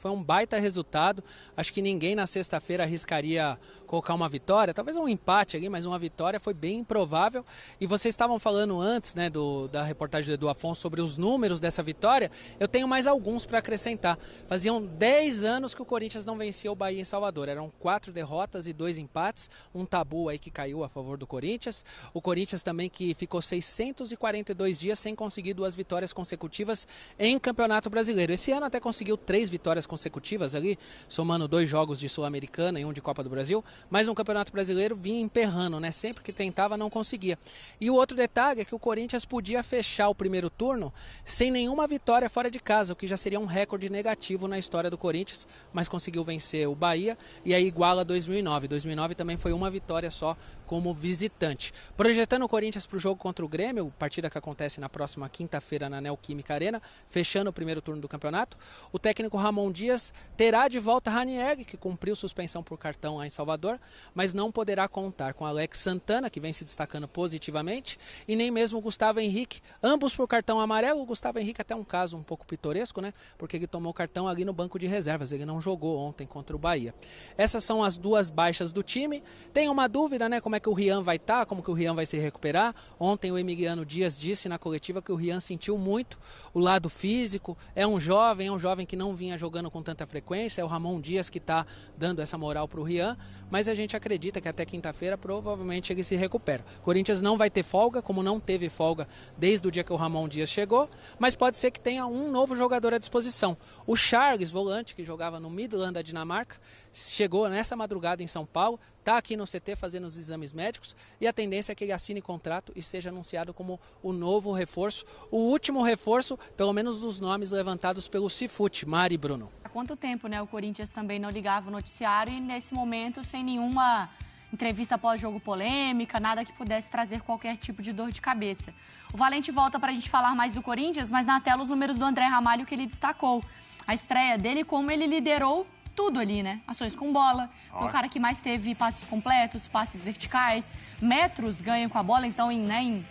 foi um baita resultado. Acho que ninguém na sexta-feira arriscaria colocar uma vitória, talvez um empate ali, mas uma vitória foi bem improvável. E vocês estavam falando antes, né, da reportagem do Edu Afonso sobre os números dessa vitória. Eu tenho mais alguns para acrescentar. Faziam 10 anos que o Corinthians não vencia o Bahia em Salvador. Eram 4 derrotas e 2 empates, um tabu aí que caiu a favor do Corinthians. O Corinthians também que ficou 642 dias sem conseguir 2 vitórias consecutivas em Campeonato Brasileiro. Esse ano até conseguiu 3 vitórias consecutivas ali, somando 2 jogos de Sul-Americana e 1 de Copa do Brasil, mas no Campeonato Brasileiro vinha emperrando, né? Sempre que tentava não conseguia. E o outro detalhe é que o Corinthians podia fechar o primeiro turno sem nenhuma vitória fora de casa, o que já seria um recorde negativo na história do Corinthians, mas conseguiu vencer o Bahia e aí iguala 2009. 2009 também foi uma vitória só como visitante. Projetando o Corinthians para o jogo contra o Grêmio, partida que acontece na próxima quinta-feira na Neoquímica Arena, fechando o primeiro turno do campeonato, o técnico Ramon Dias terá de volta Ranieri, que cumpriu suspensão por cartão lá em Salvador, mas não poderá contar com Alex Santana, que vem se destacando positivamente, e nem mesmo Gustavo Henrique, ambos por cartão amarelo. O Gustavo Henrique até um caso um pouco pitoresco, né? Porque ele tomou cartão ali no banco de reservas, ele não jogou ontem contra o Bahia. Essas são as 2 baixas do time. Tem uma dúvida, né? Como é que o Rian vai estar, como que o Rian vai se recuperar. Ontem o Emiliano Dias disse na coletiva que o Rian sentiu muito o lado físico, é um jovem que não vinha jogando com tanta frequência, é o Ramon Dias que está dando essa moral para o Rian, mas a gente acredita que até quinta-feira provavelmente ele se recupera. O Corinthians não vai ter folga, como não teve folga desde o dia que o Ramon Dias chegou, mas pode ser que tenha um novo jogador à disposição. O Charles, volante, que jogava no Midland da Dinamarca, chegou nessa madrugada em São Paulo, está aqui no CT fazendo os exames médicos e a tendência é que ele assine contrato e seja anunciado como o novo reforço, o último reforço, pelo menos dos nomes levantados pelo Cifute. Mari e Bruno. Há quanto tempo, né, o Corinthians também não ligava o noticiário e nesse momento sem nenhuma entrevista pós-jogo polêmica, nada que pudesse trazer qualquer tipo de dor de cabeça. O Valente volta para a gente falar mais do Corinthians, mas na tela os números do André Ramalho que ele destacou. A estreia dele, como ele liderou tudo ali, né? Ações com bola, foi o cara que mais teve passes completos, passes verticais, metros ganham com a bola, então em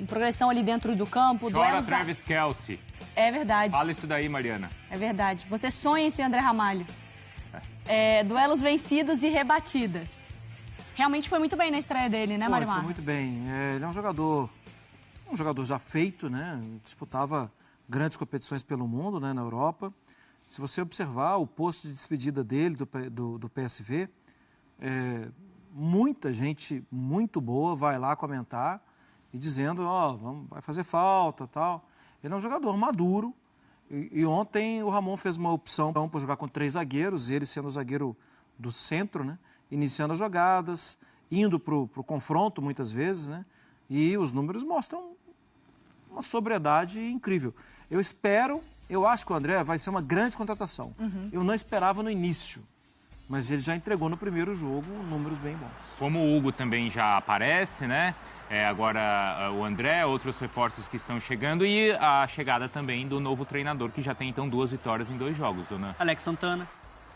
progressão ali dentro do campo. Chora duelos Travis Kelce. É verdade. Fala isso daí, Mariana. É verdade. Você sonha em ser André Ramalho. Duelos vencidos e rebatidas. Realmente foi muito bem na estreia dele, né, Marimar? Foi muito bem. Ele é um jogador já feito, né? Disputava grandes competições pelo mundo, né, na Europa. Se você observar o post de despedida dele do PSV, muita gente muito boa vai lá comentar e dizendo, vai fazer falta, tal. Ele é um jogador maduro e ontem o Ramon fez uma opção para jogar com 3 zagueiros, ele sendo o zagueiro do centro, né? Iniciando as jogadas, indo para o confronto muitas vezes, né? E os números mostram uma sobriedade incrível. Eu acho que o André vai ser uma grande contratação. Eu não esperava no início, mas ele já entregou no primeiro jogo números bem bons. Como o Hugo também já aparece, né? Agora o André, outros reforços que estão chegando e a chegada também do novo treinador, que já tem então 2 vitórias em 2 jogos, dona Alex Santana.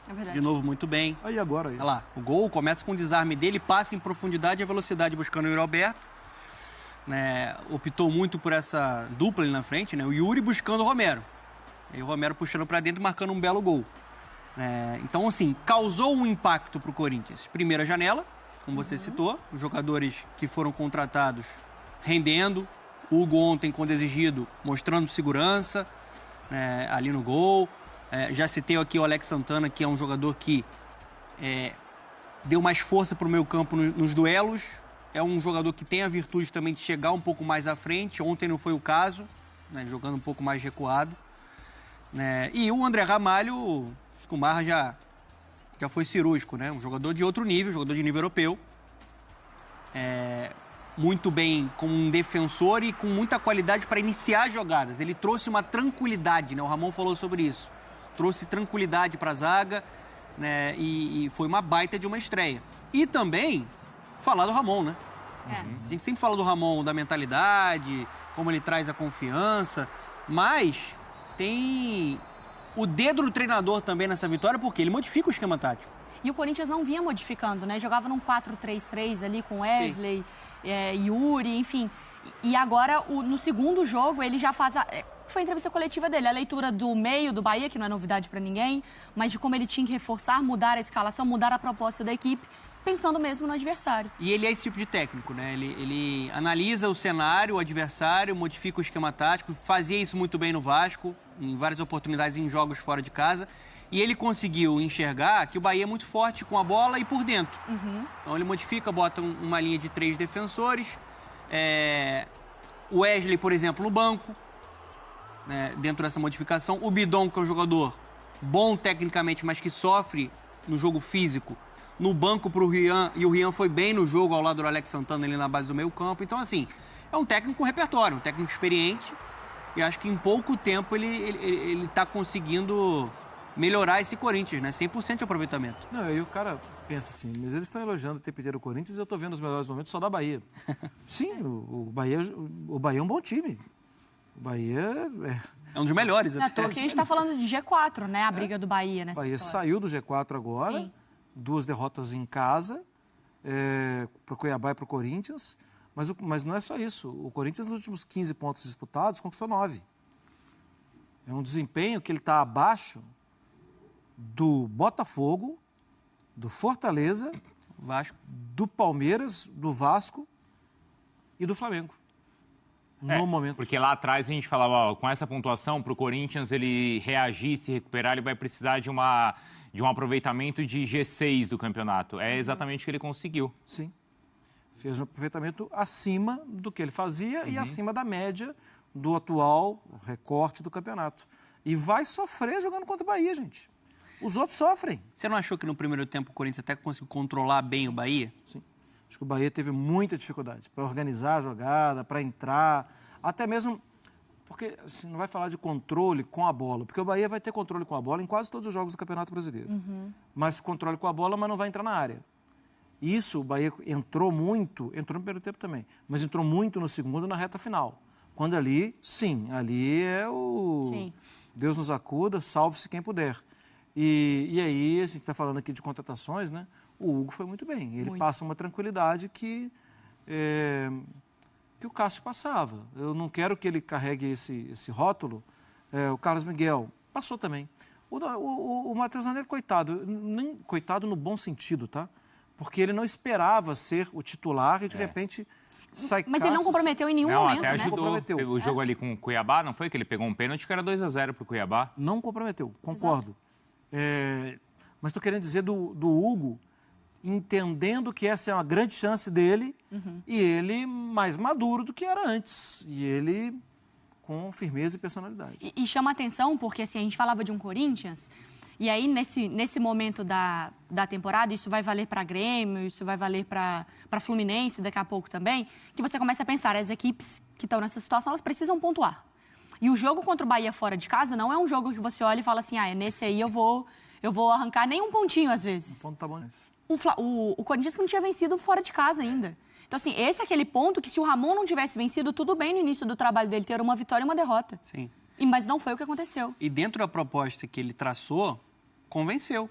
É verdade. De novo, muito bem. Aí agora. Olha lá, o gol começa com o desarme dele, passa em profundidade e velocidade buscando o Yuri Alberto. Optou muito por essa dupla ali na frente, né? O Yuri buscando o Romero. E o Romero puxando para dentro e marcando um belo gol. Então, assim, causou um impacto para o Corinthians. Primeira janela, como você citou, os jogadores que foram contratados rendendo. O Hugo ontem, quando exigido, mostrando segurança ali no gol. Já citei aqui o Alex Santana, que é um jogador que deu mais força para o meio campo nos duelos. É um jogador que tem a virtude também de chegar um pouco mais à frente. Ontem não foi o caso, né, jogando um pouco mais recuado. E o André Ramalho, acho que o Marra já foi cirúrgico, né? Um jogador de outro nível, jogador de nível europeu. Muito bem como um defensor e com muita qualidade para iniciar jogadas. Ele trouxe uma tranquilidade, né? O Ramon falou sobre isso. Trouxe tranquilidade para a zaga, né? E foi uma baita de uma estreia. E também falar do Ramon, né? A gente sempre fala do Ramon, da mentalidade, como ele traz a confiança, mas tem o dedo do treinador também nessa vitória, porque ele modifica o esquema tático. E o Corinthians não vinha modificando, né? Jogava num 4-3-3 ali com Wesley, Yuri, enfim. E agora, no segundo jogo, ele já faz foi a entrevista coletiva dele. A leitura do meio do Bahia, que não é novidade para ninguém, mas de como ele tinha que reforçar, mudar a escalação, mudar a proposta da equipe, pensando mesmo no adversário. E ele é esse tipo de técnico, né? Ele analisa o cenário, o adversário, modifica o esquema tático, fazia isso muito bem no Vasco, em várias oportunidades em jogos fora de casa. E ele conseguiu enxergar que o Bahia é muito forte com a bola e por dentro. Então ele modifica, bota uma linha de 3 defensores. O Wesley, por exemplo, no banco, né, dentro dessa modificação. O Bidon, que é um jogador bom tecnicamente, mas que sofre no jogo físico, no banco para o Rian, e o Rian foi bem no jogo ao lado do Alex Santana ali na base do meio campo. Então, assim, é um técnico com repertório, um técnico experiente, e acho que em pouco tempo ele está conseguindo melhorar esse Corinthians, né? 100% de aproveitamento. Não, aí o cara pensa assim, mas eles estão elogiando o tempo inteiro o Corinthians e eu estou vendo os melhores momentos só da Bahia. Sim, o Bahia é um bom time. O Bahia é um dos melhores. Não, aqui a gente está falando de G4, né? A briga do Bahia nessa história. O Bahia saiu do G4 agora. Sim. 2 derrotas em casa, para o Cuiabá e para o Corinthians, mas não é só isso. O Corinthians, nos últimos 15 pontos disputados, conquistou 9. É um desempenho que ele está abaixo do Botafogo, do Fortaleza, Vasco, do Palmeiras, do Vasco e do Flamengo. No momento. Porque lá atrás a gente falava, ó, com essa pontuação, para o Corinthians ele reagir, se recuperar, ele vai precisar de um aproveitamento de G6 do campeonato. É exatamente o que ele conseguiu. Sim. Fez um aproveitamento acima do que ele fazia e acima da média do atual recorte do campeonato. E vai sofrer jogando contra o Bahia, gente. Os outros sofrem. Você não achou que no primeiro tempo o Corinthians até conseguiu controlar bem o Bahia? Sim. Acho que o Bahia teve muita dificuldade para organizar a jogada, para entrar, até mesmo... Porque assim, não vai falar de controle com a bola, porque o Bahia vai ter controle com a bola em quase todos os jogos do Campeonato Brasileiro. Mas controle com a bola, mas não vai entrar na área. Isso, o Bahia entrou no primeiro tempo também, mas entrou muito no segundo, na reta final. Quando ali, sim, ali é o... Sim. Deus nos acuda, salve-se quem puder. E aí, a gente está falando aqui de contratações, né? O Hugo foi muito bem. Ele passa uma tranquilidade que o Cássio passava. Eu não quero que ele carregue esse rótulo. O Carlos Miguel passou também. O Matheus Zanetti, coitado no bom sentido, tá? Porque ele não esperava ser o titular e, de repente, sai Mas ele não comprometeu em nenhum momento, até ajudou. né? Teve o jogo ali com o Cuiabá, não foi? Que ele pegou um pênalti que era 2-0 pro Cuiabá. Não comprometeu, concordo. Mas estou querendo dizer do Hugo, entendendo que essa é uma grande chance dele e ele mais maduro do que era antes. E ele com firmeza e personalidade. E chama atenção porque assim, a gente falava de um Corinthians e aí nesse momento da temporada, isso vai valer para Grêmio, isso vai valer para Fluminense daqui a pouco também, que você começa a pensar, as equipes que estão nessa situação, elas precisam pontuar. E o jogo contra o Bahia fora de casa não é um jogo que você olha e fala assim, nesse aí eu vou arrancar nem um pontinho às vezes. Um ponto tá bom nisso. O Corinthians que não tinha vencido fora de casa ainda. Então, assim, esse é aquele ponto que se o Ramon não tivesse vencido, tudo bem no início do trabalho dele ter uma vitória e uma derrota. Sim. Mas não foi o que aconteceu. E dentro da proposta que ele traçou, convenceu.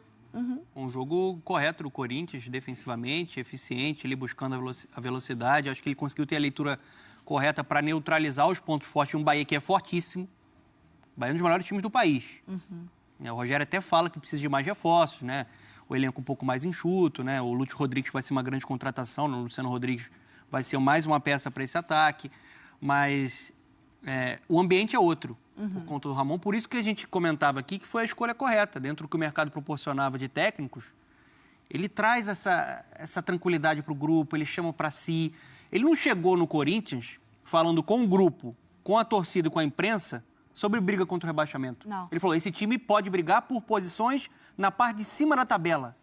Um jogo correto do Corinthians, defensivamente, eficiente, ele buscando a velocidade. Acho que ele conseguiu ter a leitura correta para neutralizar os pontos fortes de um Bahia que é fortíssimo. O Bahia é um dos melhores times do país. O Rogério até fala que precisa de mais reforços, né? O elenco um pouco mais enxuto, né? O Lúcio Rodrigues vai ser uma grande contratação, o Luciano Rodrigues vai ser mais uma peça para esse ataque, mas o ambiente é outro por conta do Ramon. Por isso que a gente comentava aqui que foi a escolha correta. Dentro do que o mercado proporcionava de técnicos, ele traz essa tranquilidade para o grupo, ele chama para si. Ele não chegou no Corinthians falando com o grupo, com a torcida e com a imprensa sobre briga contra o rebaixamento. Não. Ele falou, esse time pode brigar por posições na parte de cima da tabela.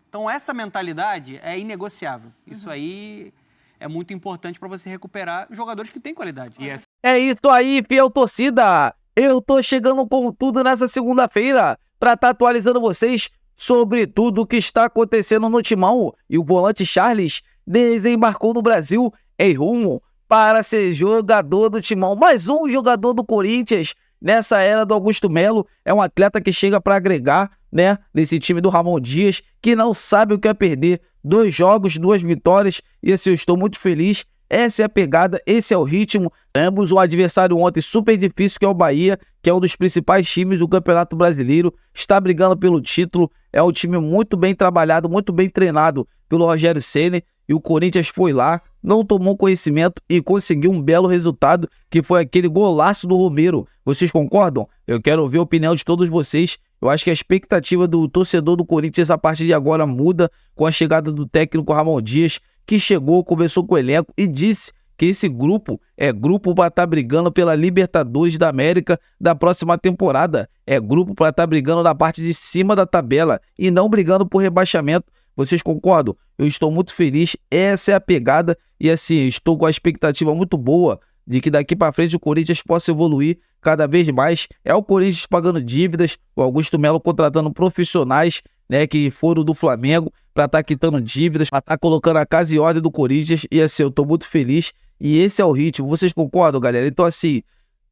Então, essa mentalidade é inegociável. Isso aí é muito importante para você recuperar jogadores que têm qualidade. É isso aí, fiel torcida! Eu tô chegando com tudo nessa segunda-feira para estar atualizando vocês sobre tudo o que está acontecendo no Timão. E o volante Charles desembarcou no Brasil em rumo para ser jogador do Timão. Mais um jogador do Corinthians nessa era do Augusto Melo. É um atleta que chega para agregar, né, nesse time do Ramon Dias, que não sabe o que é perder. 2 jogos, 2 vitórias, e assim, eu estou muito feliz Essa é a pegada, esse é o ritmo. Ambos um adversário ontem super difícil, que é o Bahia, que é um dos principais times do Campeonato Brasileiro, está brigando pelo título, é um time muito bem trabalhado, muito bem treinado pelo Rogério Ceni, e o Corinthians foi lá, não tomou conhecimento e conseguiu um belo resultado, que foi aquele golaço do Romero. Vocês concordam? Eu quero ouvir a opinião de todos vocês. Eu acho que a expectativa do torcedor do Corinthians a partir de agora muda com a chegada do técnico Ramon Dias, que chegou, conversou com o elenco e disse que esse grupo é grupo para estar brigando pela Libertadores da América da próxima temporada. É grupo para estar brigando na parte de cima da tabela e não brigando por rebaixamento. Vocês concordam? Eu estou muito feliz, essa é a pegada e assim, estou com a expectativa muito boa de que daqui para frente o Corinthians possa evoluir cada vez mais. É o Corinthians pagando dívidas, o Augusto Melo contratando profissionais, né, que foram do Flamengo para estar quitando dívidas, para estar colocando a casa em ordem do Corinthians e assim, eu estou muito feliz e esse é o ritmo. Vocês concordam, galera? Então assim,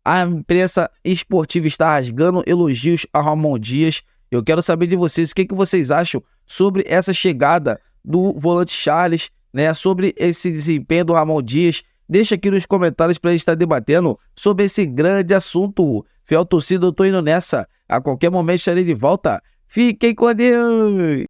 a imprensa esportiva está rasgando elogios a Ramon Dias. Eu quero saber de vocês o que vocês acham sobre essa chegada do volante Charles, né, sobre esse desempenho do Ramon Dias. Deixa aqui nos comentários para a gente estar debatendo sobre esse grande assunto. Fiel torcida, eu tô indo nessa. A qualquer momento estarei de volta. Fiquem com Deus!